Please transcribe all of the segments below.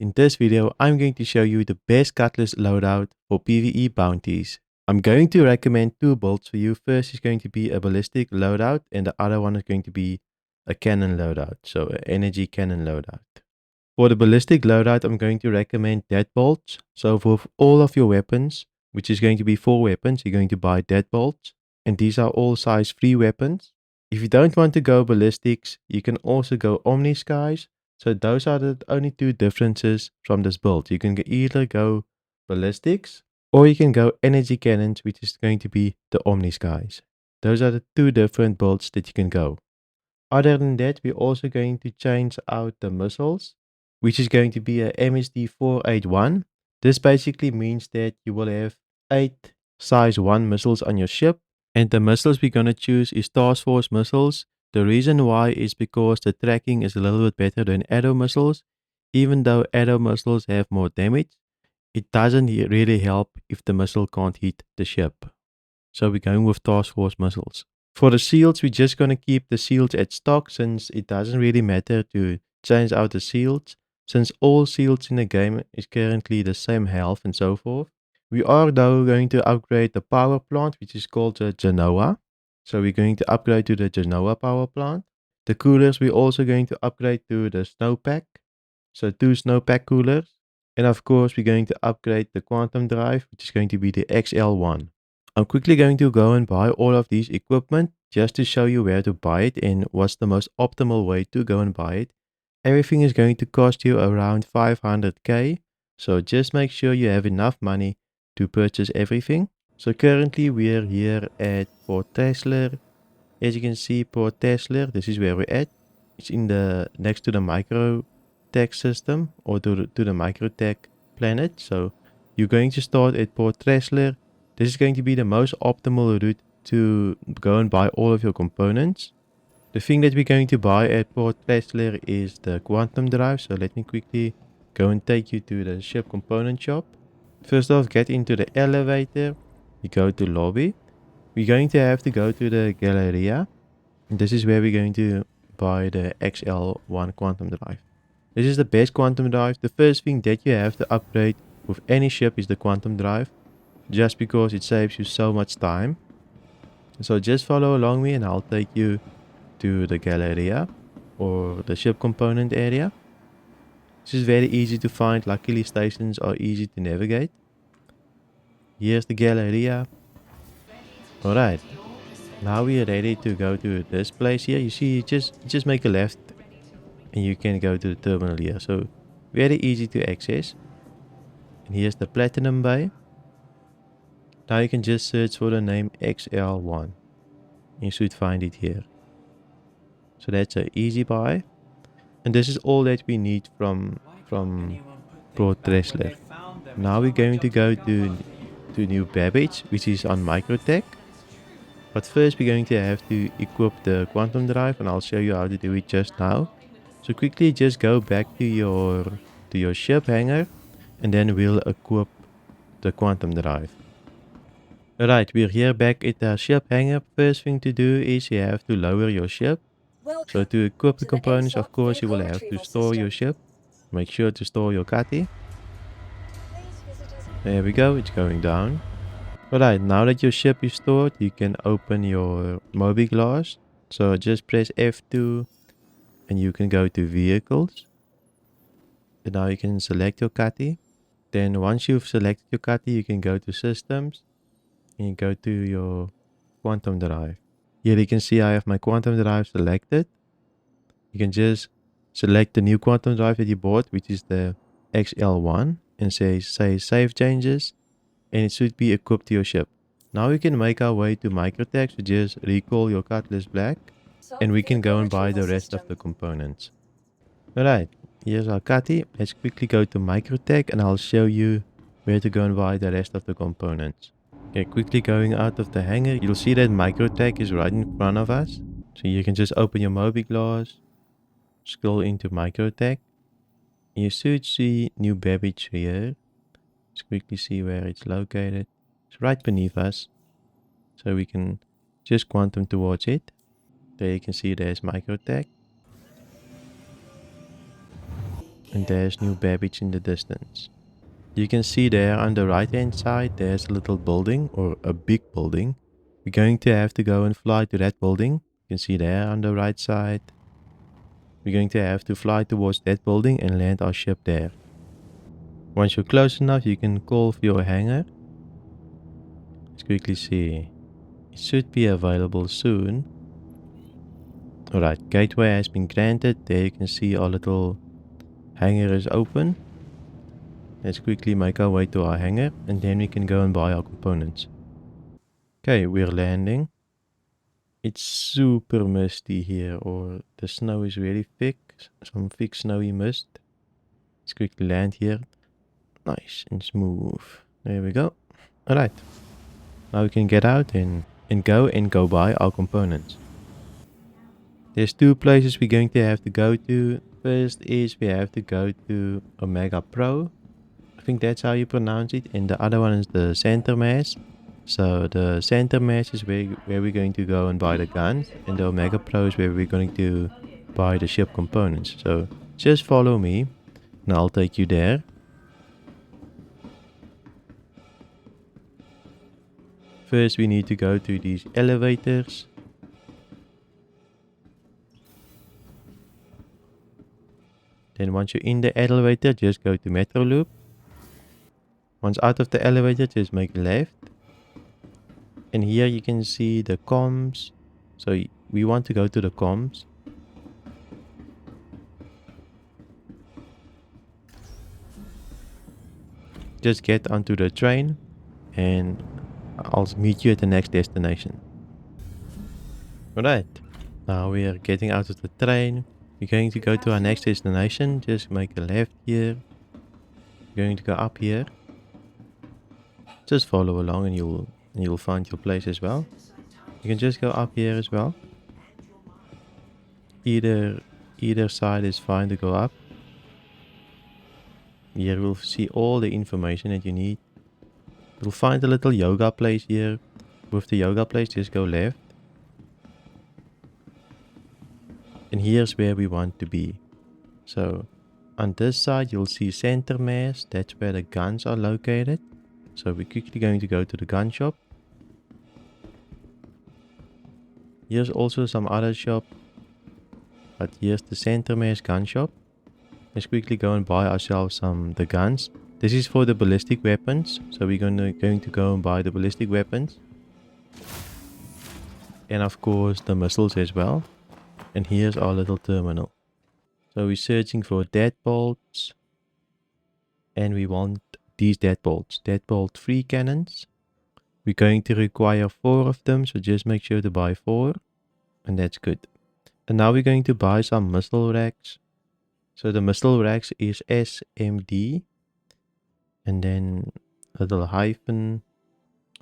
In this video, I'm going to show you the best Cutlass loadout for PvE Bounties. I'm going to recommend two builds for you. First is going to be a ballistic loadout and the other one is going to be a cannon loadout, so an energy cannon loadout. For the ballistic loadout, I'm going to recommend deadbolts. So for all of your weapons, which is going to be 4 weapons, you're going to buy deadbolts. And these are all size 3 weapons. If you don't want to go ballistics, you can also go omni skies. So those are the only two differences from this build. You can either go ballistics or you can go energy cannons, which is going to be the omni skies. Those are the two different builds that you can go. Other than that, we're also going to change out the missiles, which is going to be a MSD 481. This basically means that you will have 8 size 1 missiles on your ship. And the missiles we're going to choose is Task Force missiles. The reason why is because the tracking is a little bit better than arrow missiles. Even though arrow missiles have more damage, it doesn't really help if the missile can't hit the ship. So we're going with Task Force missiles. For the shields, we're just going to keep the shields at stock since it doesn't really matter to change out the shields, since all shields in the game is currently the same health and so forth. We are though going to upgrade the power plant, which is called the Genoa. So we're going to upgrade to the Genoa power plant. The coolers we're also going to upgrade to the snowpack. So 2 snowpack coolers. And of course we're going to upgrade the quantum drive, which is going to be the XL1. I'm quickly going to go and buy all of these equipment just to show you where to buy it and what's the most optimal way to go and buy it. Everything is going to cost you around 500k. So just make sure you have enough money to purchase everything. So currently we are here at Port Tesla. As you can see, Port Tesla, this is where we're at. It's in the next to the microtech system or to the microtech planet. So you're going to start at Port Tesla. This is going to be the most optimal route to go and buy all of your components. The thing that we're going to buy at Port Tesla is the quantum drive. So let me quickly go and take you to the ship component shop. First off, get into the elevator. You go to lobby. We're going to have to go to the Galleria. And this is where we're going to buy the XL1 quantum drive. This is the best quantum drive. The first thing that you have to upgrade with any ship is the quantum drive, just because it saves you so much time. So just follow along me and I'll take you to the Galleria or the ship component area. This is very easy to find. Luckily stations are easy to navigate. Here's the Galleria. Alright, now we are ready to go to this place here. You see, just make a left and you can go to the terminal here. So very easy to access. And here's the Platinum Bay. Now you can just search for the name XL1. You should find it here. So that's an easy buy. And this is all that we need from Port Tesla. Now we're going to go to New Babbage, which is on Microtech. But first we're going to have to equip the quantum drive and I'll show you how to do it just now. So quickly just go back to your ship hangar and then we'll equip the quantum drive. Alright, we're here back at the ship hangar. First thing to do is you have to lower your ship. So to equip the components, of course, you will have to store your ship. Make sure to store your cutty. There we go, it's going down. Alright, now that your ship is stored, you can open your Moby glass. So just press F2 and you can go to vehicles. And now you can select your cutty. Then once you've selected your cutty, you can go to systems and you go to your quantum drive. Here you can see I have my quantum drive selected. You can just select the new quantum drive that you bought, which is the XL1, and say save changes, and it should be equipped to your ship. Now we can make our way to Microtech, so just recall your Cutlass Black, and we can go and buy the rest of the components. Alright, here's our cutty. Let's quickly go to Microtech and I'll show you where to go and buy the rest of the components. Okay, quickly going out of the hangar, you'll see that Microtech is right in front of us. So you can just open your Moby glass, scroll into Microtech. You should see New Babbage here. Let's quickly see where it's located. It's right beneath us. So we can just quantum towards it. There you can see there's Microtech. And there's New Babbage in the distance. You can see there on the right hand side, there's a little building or a big building. We're going to have to go and fly to that building. You can see there on the right side. We're going to have to fly towards that building and land our ship there. Once you're close enough, you can call for your hangar. Let's quickly see. It should be available soon. Alright, gateway has been granted. There you can see our little hangar is open. Let's quickly make our way to our hangar and then we can go and buy our components. Okay, we're landing. It's super misty here, or the snow is really thick. Some thick snowy mist. Let's quickly land here. Nice and smooth. There we go. Alright. Now we can get out and go buy our components. There's two places we're going to have to go to. First is we have to go to Omega Pro. I think that's how you pronounce it. And the other one is the center mass. So the center mass is where we're going to go and buy the guns. And the Omega Pro is where we're going to buy the ship components. So just follow me and I'll take you there. First we need to go to these elevators. Then once you're in the elevator, just go to Metro Loop. Once out of the elevator, just make a left. And here you can see the comms. So we want to go to the comms. Just get onto the train and I'll meet you at the next destination. Alright, now we are getting out of the train. We're going to go to our next destination. Just make a left here. We're going to go up here. Just follow along and you'll find your place as well. You can just go up here as well. Either side is fine to go up. Here we'll see all the information that you need. You'll find a little yoga place here. With the yoga place, just go left. And here's where we want to be. So on this side, you'll see center mass. That's where the guns are located. So we're quickly going to go to the gun shop. Here's also some other shop. But here's the center mass gun shop. Let's quickly go and buy ourselves the guns. This is for the ballistic weapons. So we're going to go and buy the ballistic weapons. And of course the missiles as well. And here's our little terminal. So we're searching for deadbolts. And we want these deadbolts. Deadbolt 3 cannons. We're going to require 4 of them. So just make sure to buy 4. And that's good. And now we're going to buy some missile racks. So the missile racks is SMD. And then a little hyphen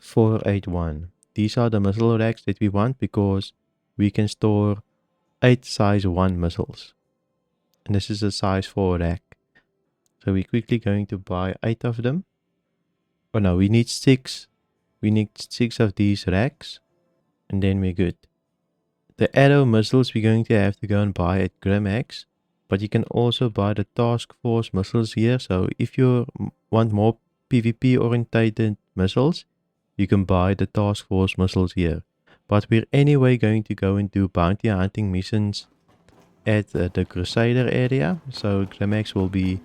481. These are the missile racks that we want because we can store 8 size 1 missiles. And this is a size 4 rack. So we're quickly going to buy 8 of them. Oh no, we need 6. We need 6 of these racks. And then we're good. The arrow missiles we're going to have to go and buy at Grimax. But you can also buy the task force missiles here. So if you want more PvP orientated missiles, you can buy the task force missiles here. But we're anyway going to go and do bounty hunting missions at the Crusader area. So Grimax will be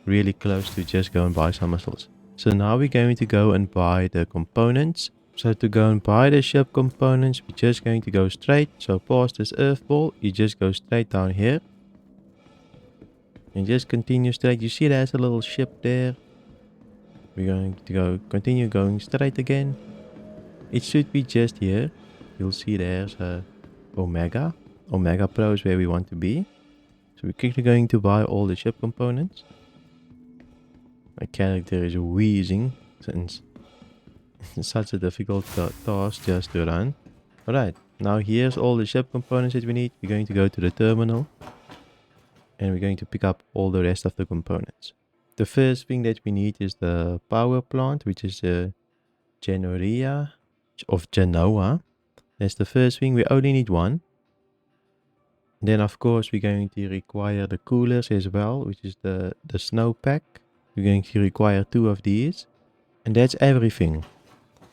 really close to just go and buy some missiles. So now we're going to go and buy the components. So to go and buy the ship components, we're just going to go straight. So past this earth ball, you just go straight down here. And just continue straight. You see there's a little ship there. We're going to continue going straight again. It should be just here. You'll see there's a Omega. Omega Pro is where we want to be. So we're quickly going to buy all the ship components. My character is wheezing since it's such a difficult task just to run. Alright, now here's all the ship components that we need. We're going to go to the terminal. And we're going to pick up all the rest of the components. The first thing that we need is the power plant, which is the Genoa of Genoa. That's the first thing. We only need 1. Then of course we're going to require the coolers as well, which is the snow pack. We're going to require 2 of these. And that's everything.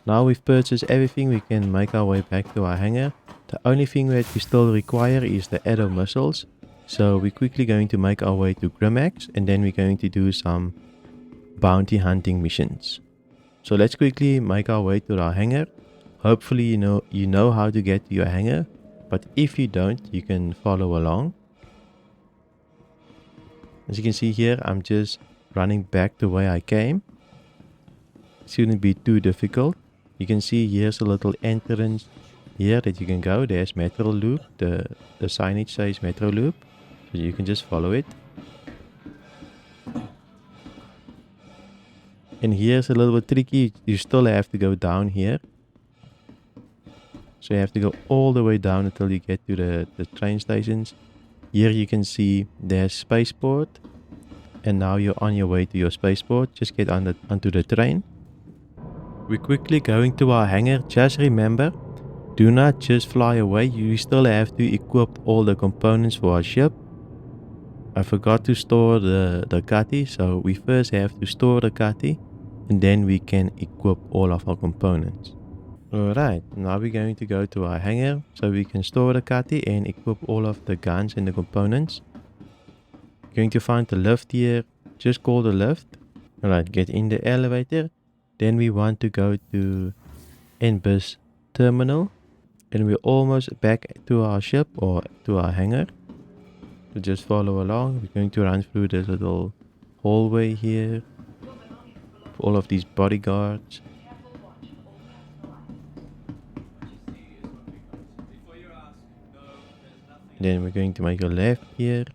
Now we've purchased everything, we can make our way back to our hangar. The only thing that we still require is the Edo missiles. So we're quickly going to make our way to Grimax, and then we're going to do some bounty hunting missions. So let's quickly make our way to our hangar. Hopefully you know how to get to your hangar, but if you don't, you can follow along. As you can see here, I'm just running back the way I came. Shouldn't be too difficult. You can see here's a little entrance here that you can go. There's Metro Loop. The signage says Metro Loop, so you can just follow it. And here's a little bit tricky. You still have to go down here. So you have to go all the way down until you get to the train stations. Here you can see there's spaceport. And now you're on your way to your spaceport. Just get onto the train. We're quickly going to our hangar. Just remember, do not just fly away. You still have to equip all the components for our ship. I forgot to store the Cutty, so we first have to store the Cutty, and then we can equip all of our components. Alright, now we're going to go to our hangar, so we can store the Cutty and equip all of the guns and the components. Going to find the lift here, just call the lift. Alright, get in the elevator. Then we want to go to N-Bus terminal. And we're almost back to our ship or to our hangar. So just follow along. We're going to run through this little hallway here. For all of these bodyguards. Then we're going to make a left here.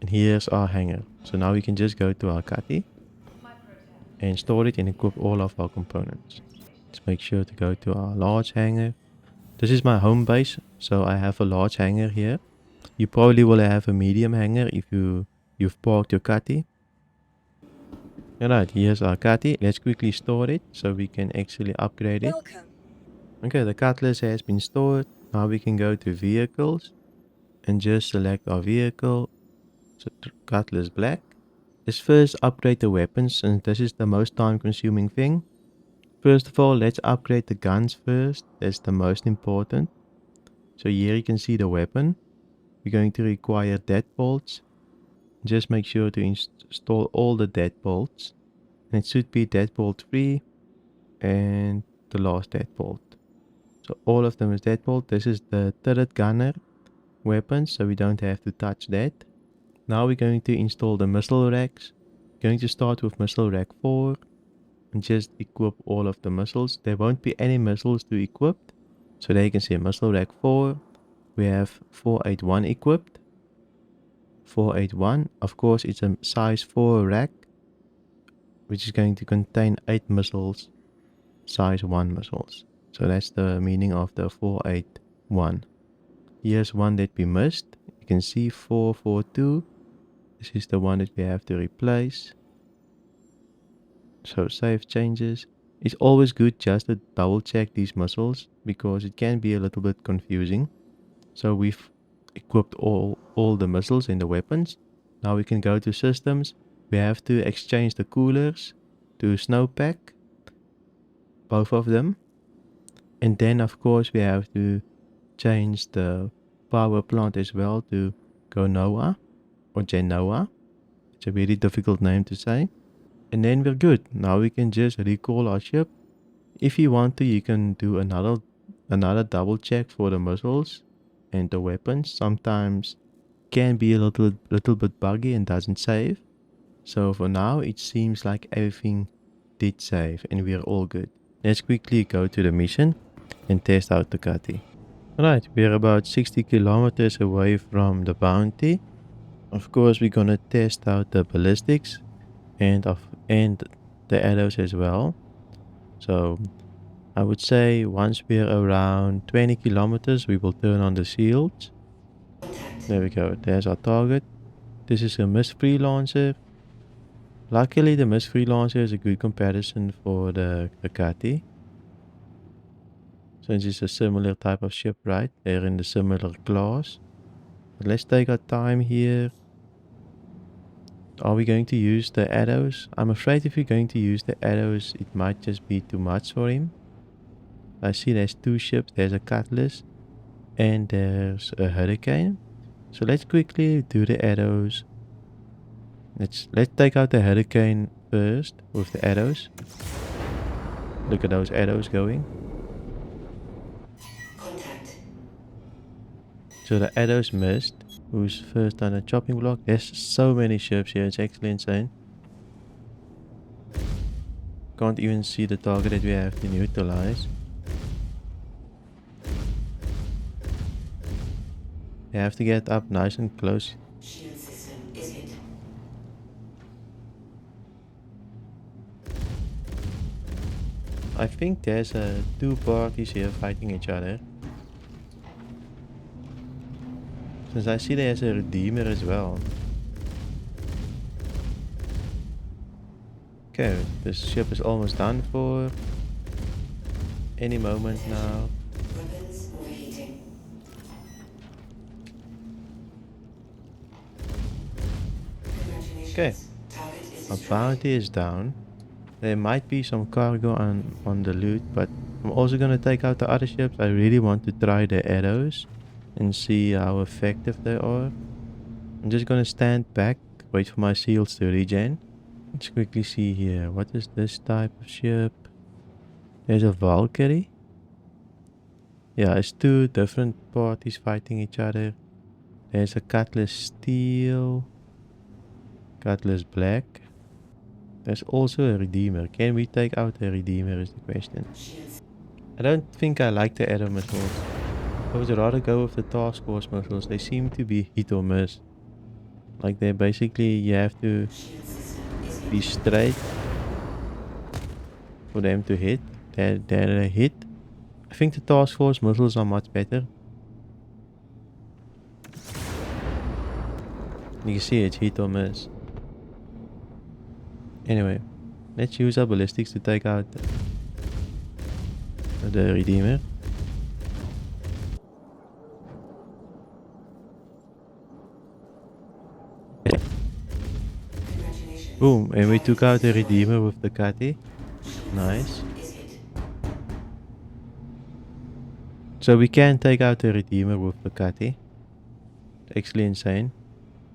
And here's our hangar. So now we can just go to our Cutty and store it and equip all of our components. Let's make sure to go to our large hangar. This is my home base, so I have a large hangar here. You probably will have a medium hangar if you've parked your Cutty. Alright, here's our Cutty. Let's quickly store it so we can actually upgrade it. Welcome. Okay, the Cutlass has been stored. Now we can go to vehicles and just select our vehicle. So Cutlass black. Let's first upgrade the weapons, and this is the most time consuming thing. First of all, let's upgrade the guns first. That's the most important. So here you can see the weapon. We're going to require deadbolts. Just make sure to install all the deadbolts. And it should be deadbolt 3 and the last deadbolt. So all of them is deadbolt. This is the turret gunner weapon, so we don't have to touch that. Now we're going to install the missile racks. Going to start with missile rack 4 and just equip all of the missiles. There won't be any missiles to equip. So there you can see missile rack 4. We have 481 equipped. 481. Of course, it's a size 4 rack, which is going to contain 8 missiles, size 1 missiles. So that's the meaning of the 481. Here's one that we missed. You can see 442. This is the one that we have to replace. So save changes. It's always good just to double check these missiles because it can be a little bit confusing. So we've equipped all the missiles and the weapons. Now we can go to systems. We have to exchange the coolers to snowpack, both of them. And then of course we have to change the power plant as well to Genoa or Genoa. It's a very difficult name to say. And then we're good. Now we can just recall our ship. If you want to, you can do another double check for the missiles and the weapons. Sometimes can be a little bit buggy and doesn't save. So for now it seems like everything did save and we're all good. Let's quickly go to the mission and test out the Cutty. Alright, we're about 60 kilometers away from the bounty. Of course we're gonna test out the ballistics and the arrows as well. So I would say once we're around 20 kilometers we will turn on the shields. There we go, there's our target. This is a Mist Freelancer. Luckily the Mist Freelancer is a good comparison for the Cutty. Since it's a similar type of ship, right? They're in the similar class. But let's take our time here. Are we going to use the arrows? I'm afraid if we're going to use the arrows, it might just be too much for him. I see there's 2 ships. There's a Cutlass and there's a Hurricane. So let's quickly do the arrows. Let's take out the Hurricane first with the arrows. Look at those arrows going. Contact. So the arrows missed. Who's first on the chopping block? There's so many ships here. It's actually insane. Can't even see the target that we have to neutralize. You have to get up nice and close. Shield system is hit. I think there's 2 parties here fighting each other. Since I see there's a Redeemer as well. Okay, this ship is almost done for. Any moment now. Weapons overheating. Congratulations. Okay, Target is our destroyed. bounty is down. There might be some cargo on the loot, but I'm also gonna take out the other ships. I really want to try the arrows and see how effective they are. I'm just gonna stand back, wait for my shields to regen. Let's quickly see here. What is this type of ship? There's a Valkyrie. Yeah, it's 2 different parties fighting each other. There's a Cutlass Steel. Cutlass Black. There's also a Redeemer. Can we take out a Redeemer is the question. Shields. I don't think I like the arrow missiles. I would rather go with the task force missiles. They seem to be hit or miss. Like they're basically, you have to Shield system is hit. be straight for them to hit. They're a hit. I think the task force missiles are much better. You can see it's hit or miss. Anyway, let's use our ballistics to take out the Redeemer. Congratulations. Boom, and we took out the Redeemer with the Catty. Nice. Is hit. So we can take out the Redeemer with the Catty. Actually insane.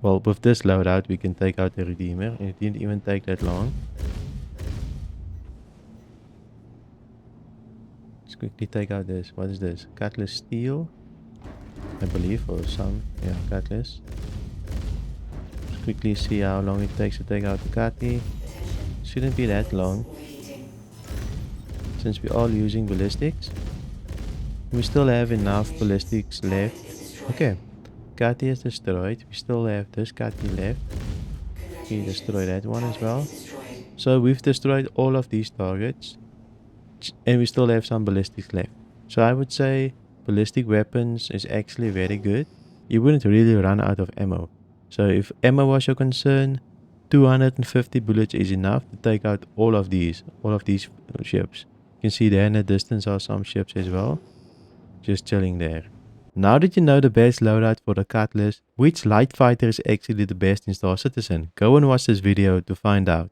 Well, with this loadout we can take out the Redeemer, and it didn't even take that long. Let's quickly take out this. What is this? Cutlass Steel, I believe, or some. Yeah, Cutlass. Let's quickly see how long it takes to take out the Catty. Shouldn't be that long, Overheating. since we're all using ballistics. We still have enough ballistics left. Is destroyed. Okay, Catty is destroyed. We still have this Catty left. We destroy that one as well. Destroyed. So we've destroyed all of these targets, and we still have some ballistics left. So I would say ballistic weapons is actually very good. You wouldn't really run out of ammo. So if ammo was your concern, 250 bullets is enough to take out all of these ships. You can see there in the distance are some ships as well, just chilling there. Now that you know the best loadout for the Cutlass, which light fighter is actually the best in Star Citizen, go and watch this video to find out.